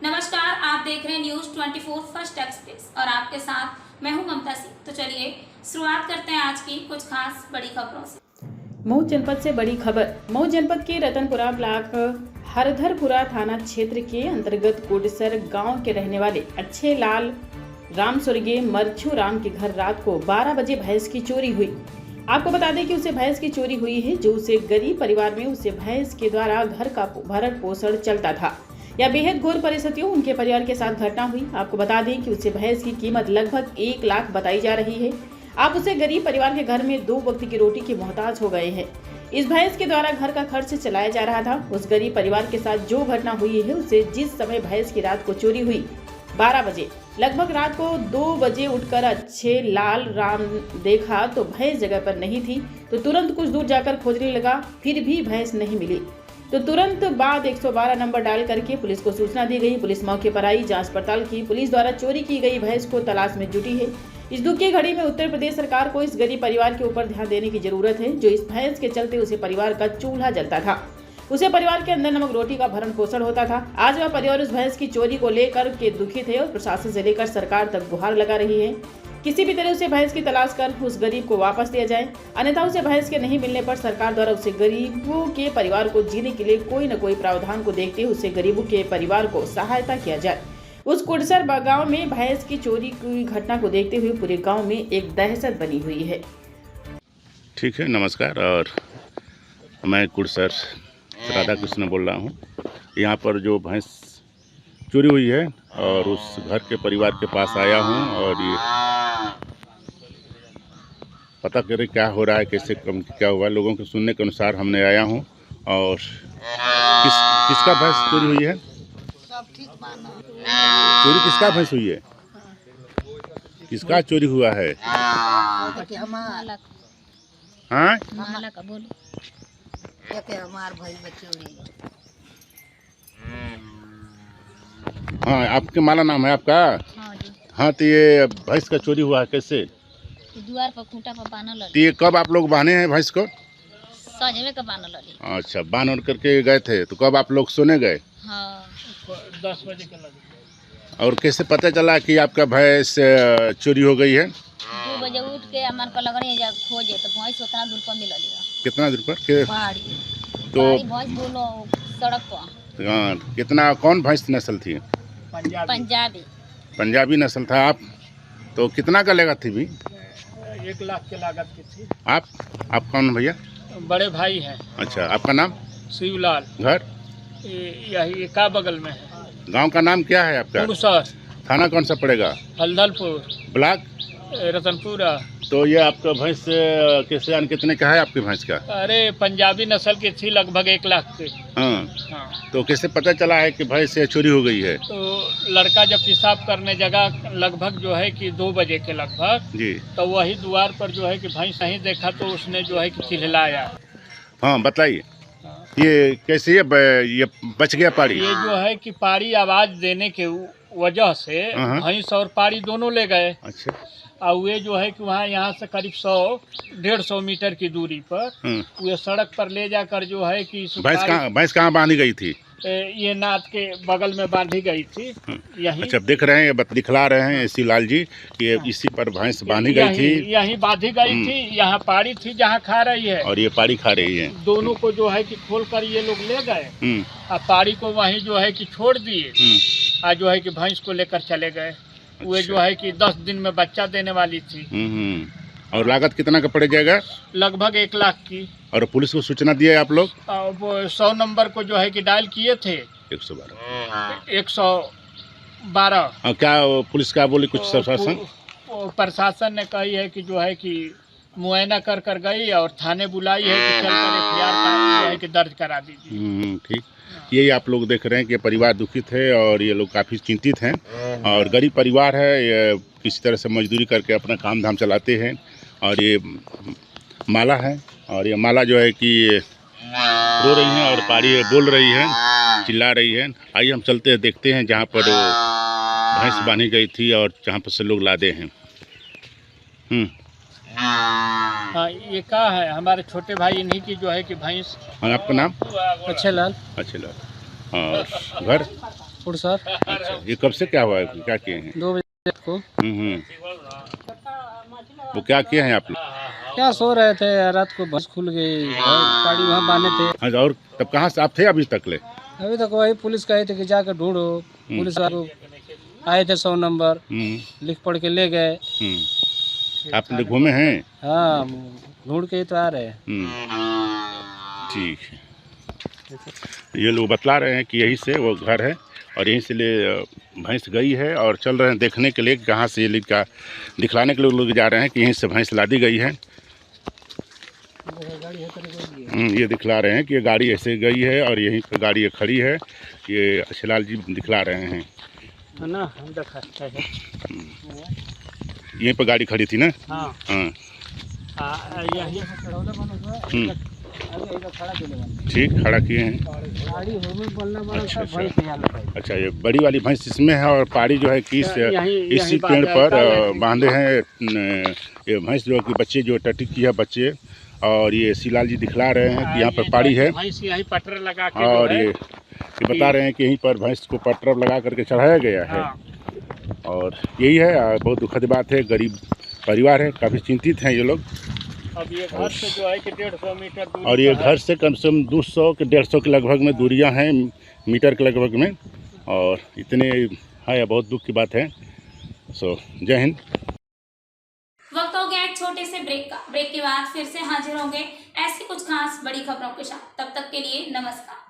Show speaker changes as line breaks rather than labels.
नमस्कार, आप देख रहे हैं न्यूज 24 फर्स्ट एक्सप्रेस और आपके साथ मैं हूं ममता सिंह। तो चलिए शुरुआत करते हैं आज की कुछ खास बड़ी खबरों से।
मऊ जनपद से बड़ी खबर। मऊ जनपद के रतनपुरा ब्लॉक हरधरपुरा थाना क्षेत्र के अंतर्गत कोडसर गांव के रहने वाले अच्छे लाल राम स्वर्गीय मरछू राम के घर रात को 12 बजे भैंस की चोरी हुई। आपको बता दें कि उसे भैंस की चोरी हुई है, जो उसे गरीब परिवार में उसे भैंस के द्वारा घर का भरण पोषण चलता था। यह बेहद घोर परिस्थितियों उनके परिवार के साथ घटना हुई। आपको बता दें कि उसे भैंस की कीमत लगभग 1 लाख बताई जा रही है। आप उसे गरीब परिवार के घर में 2 वक्त की रोटी के मोहताज हो गए हैं। इस भैंस के द्वारा घर का खर्च चलाया जा रहा था। उस गरीब परिवार के साथ जो घटना हुई है, उसे जिस समय भैंस की रात को चोरी हुई 12 बजे, लगभग रात को 2 बजे उठकर अच्छे लाल राम देखा तो भैंस जगह पर नहीं थी, तो तुरंत कुछ दूर जाकर खोजने लगा, फिर भी भैंस नहीं मिली। तो तुरंत बाद 112 नंबर डायल करके पुलिस को सूचना दी गई। पुलिस मौके पर आई, जांच पड़ताल की। पुलिस द्वारा चोरी की गई भैंस को तलाश में जुटी है। इस दुख की घड़ी में उत्तर प्रदेश सरकार को इस गरीब परिवार के ऊपर ध्यान देने की जरूरत है, जो इस भैंस के चलते उसे परिवार का चूल्हा जलता था, उसे परिवार के अंदर नमक रोटी का भरण पोषण होता था। आज वह परिवार उस भैंस की चोरी को लेकर के दुखित है और प्रशासन से लेकर सरकार तक गुहार लगा रही है। किसी भी तरह उसे भैंस की तलाश कर उस गरीब को वापस दिया जाए, अन्यथा उसे भैंस के नहीं मिलने पर सरकार द्वारा उसे गरीबों के परिवार को जीने के लिए कोई न कोई प्रावधान को देखते हुए उसे गरीबों के परिवार को सहायता किया जाए। उस कोडसर गांव में भैंस की चोरी की घटना को देखते हुए पूरे गांव में एक दहशत बनी हुई है।
ठीक है, नमस्कार। और मैं कोडसर राधा कृष्ण बोल रहा हूँ। यहाँ पर जो भैंस चोरी हुई है और उस घर के परिवार के पास आया हूँ और ये पता करें क्या हो रहा है, कैसे क्या हुआ। लोगों के सुनने के अनुसार हमने आया हूँ। और किसका भैंस चोरी हुई है? चोरी किसका भैंस हुई है? किसका चोरी हुआ है? हाँ, हाँ, आपके माला नाम है आपका? हाँ, तो ये भैंस का चोरी हुआ है, कैसे?
द्वार पर खूंटा पर बांधल।
तो ये कब आप लोग बांधे हैं भैंस को?
सजवे का बांधल।
अच्छा, बांध करके गए थे, तो कब आप लोग सोने गए?
हाँ,
10 बजे के लगे।
और कैसे पता चला कि आपका भैंस चोरी हो गई है?
2 बजे उठ के हमार पर लगनी जा खोजे तो भैंस उतना दूर पर मिलल।
कितना दूर पर?
पहाड़ी
तो
भैंस दोनों सड़क पर।
हाँ, कितना, कौन भैंस नस्ल थी?
पंजाबी
पंजाबी नस्ल था। आप तो कितना का लागत थी भी?
1 लाख के लागत की थी।
आप कौन भैया?
बड़े भाई हैं।
अच्छा, आपका नाम?
शिवलाल।
घर?
यही का बगल में है।
गांव का नाम क्या है आपका?
कोडसर।
थाना कौन सा पड़ेगा?
हल्दलपुर।
ब्लॉक?
रतनपुरा।
तो ये आपका भैंस कैसे आन कितने का है आपकी भैंस का?
अरे पंजाबी नस्ल की थी, लगभग 1 लाख की।
हाँ,
हाँ,
तो कैसे पता चला है कि भैंस चोरी हो गई है?
तो लड़का जब पेशाब करने जगह लगभग जो है कि 2 बजे के लगभग
जी,
तो वही द्वार पर जो है कि भैंस नहीं देखा तो उसने जो है कि चिल्लाया।
हाँ, बताइए। ये कैसे ये बच गया पाड़ी?
ये जो है कि पाड़ी आवाज देने के वजह से भैंस और पाड़ी दोनों ले गए।
अच्छा।
और वे जो है कि वहाँ यहाँ से करीब 100-150 मीटर की दूरी पर वे सड़क पर ले जाकर जो है कि
भैंस कहाँ बांधी गई थी?
ये नाद के बगल में बांधी गई थी। यही।
अच्छा, देख रहे हैं, दिखला रहे हैं एसी लाल जी कि ये इसी पर भैंस बांधी गई थी।
यही बांधी गई थी। यहाँ पाड़ी थी जहाँ खा रही है
और ये पाड़ी खा रही है।
दोनों को जो है कि खोल कर ये लोग ले गए और पाड़ी को वहीं जो है कि छोड़ दिए और जो है कि भैंस को लेकर चले गए। वे जो है कि 10 दिन में बच्चा देने वाली थी।
और लागत कितना का पड़ जाएगा?
लगभग 1 लाख की।
और पुलिस को सूचना दिया आप लोग?
वो 100 नंबर को जो है कि डायल किए थे। 112।
और क्या पुलिस क्या बोली कुछ प्रशासन?
प्रशासन ने कही है कि जो है कि मुआयना कर गई और थाने बुलाई है कि चलकर एफआईआर जो है कि दर्ज करा दीजिए।
ठीक। यही आप लोग देख रहे हैं कि परिवार दुखित है और ये लोग काफ़ी चिंतित हैं और गरीब परिवार है। ये किसी तरह से मजदूरी करके अपना काम धाम चलाते हैं। और ये माला है और ये माला जो है कि रो रही हैं और पाड़ी बोल रही है, चिल्ला रही है। आइए हम चलते हैं, देखते हैं जहाँ पर भैंस बांधी गई थी और जहाँ पर से लोग लादे हैं।
हाँ, ये क्या है, हमारे छोटे भाई इन्हीं की जो है कि भैंस।
और आपका नाम?
अच्छे लाल।
अच्छे लाल। और घर?
फुरसत
अच्छा, ये कब से क्या हुआ है, क्या किए हैं?
2 बजे को।
वो क्या किए हैं आप लोग?
क्या सो रहे थे, रात को बस खुल गई, गाड़ी वहाँ बांधे थे।
हाँ, और तब कहाँ से आप थे अभी तक ले?
अभी तक वही पुलिस कहे थे कि जाकर ढूंढो। पुलिस वाले आए थे 100 नंबर, लिख पढ़ के ले गए।
आप लोग घूमे हैं?
हाँ, ढूंढ के ही तो आ रहे हैं।
ठीक है। ये लोग बतला रहे हैं कि यहीं से वो घर है और यहीं से ले भैंस गई है और चल रहे हैं देखने के लिए कि कहाँ से ये का दिखलाने के लिए लोग जा रहे हैं कि यहीं से भैंस लादी गई है। ये दिखला रहे हैं कि ये गाड़ी ऐसे गई है और यहीं पर गाड़ी खड़ी है। ये अच्छेलाल जी दिखला रहे हैं
ना,
यहीं पर गाड़ी खड़ी थी ना।
हाँ,
ठीक, खड़ा किए हैं। अच्छा, ये बड़ी वाली भैंस इसमें है और पाड़ी जो है कि इसी पेड़ पर बांधे हैं। ये भैंस जो कि बच्चे जो टटी की है बच्चे, और ये शिलाल जी दिखला रहे हैं कि यहाँ पर पाड़ी है
यहीं पटर लगा के
और ये बता रहे हैं कि यहीं पर भैंस को पटर लगा करके चढ़ाया गया है। और यही है, बहुत दुखद बात है। गरीब परिवार है, काफ़ी चिंतित हैं ये लोग।
अब ये घर से जो है कि 150 मीटर दूरी
और ये घर से कम से कम 200 के 150 के लगभग में दूरियां हैं, मीटर के लगभग में, और इतने है, बहुत दुख की बात है। सो जय हिंद।
वक्त हो गया एक छोटे से ब्रेक का। ब्रेक के बाद फिर से हाजिर होंगे ऐसी कुछ खास बड़ी खबरों के साथ। तब तक के लिए नमस्कार।